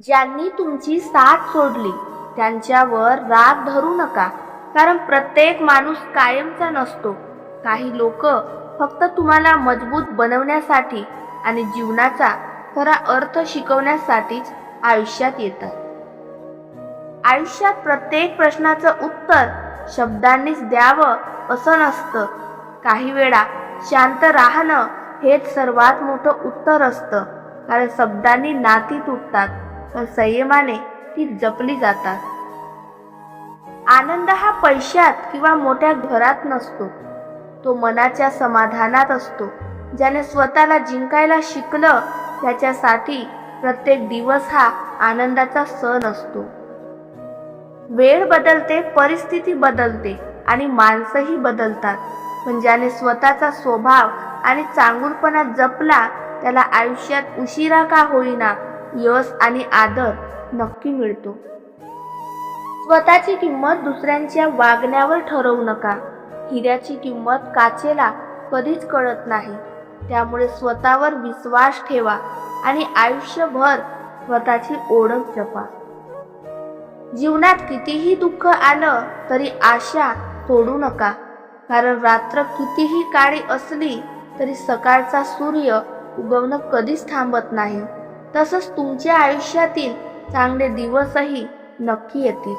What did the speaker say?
ज्यांनी तुमची साथ सोडली त्यांच्यावर राग धरू नका, कारण प्रत्येक माणूस कायमचा नसतो. काही लोक फक्त तुम्हाला मजबूत बनवण्यासाठी आणि जीवनाचा खरा अर्थ शिकवण्यासाठीच आयुष्यात येतात. आयुष्यात प्रत्येक प्रश्नाचं उत्तर शब्दांनीच द्यावं असं नसतं. काही वेळा शांत राहणं हेच सर्वात मोठं उत्तर असतं, कारण शब्दांनी नाती तुटतात पण संयमाने ती जपली जातात. आनंद हा पैशात किंवा मोठ्या घरात नसतो, तो मनाच्या समाधानात असतो. ज्याने स्वतःला जिंकायला शिकलं त्याच्यासाठी प्रत्येक दिवस हा आनंदाचा सण असतो. वेळ बदलते, परिस्थिती बदलते आणि माणसंही बदलतात, पण ज्याने स्वतःचा स्वभाव आणि चांगुलपणा जपला त्याला आयुष्यात उशिरा का होईना यश आणि आदर नक्की मिळतो. स्वतःची किंमत दुसऱ्यांच्या वागण्यावर ठरवू नका. हिऱ्याची किंमत काचेला कधीच कळत नाही. त्यामुळे स्वतःवर विश्वास ठेवा आणि आयुष्यभर स्वतःची ओळख जपा. जीवनात कितीही दुःख आलं तरी आशा सोडू नका, कारण रात्र कितीही काळी असली तरी सकाळचा सूर्य उगवणं कधीच थांबत नाही. तसंच तुमच्या आयुष्यातील चांगले दिवसही नक्की येतील.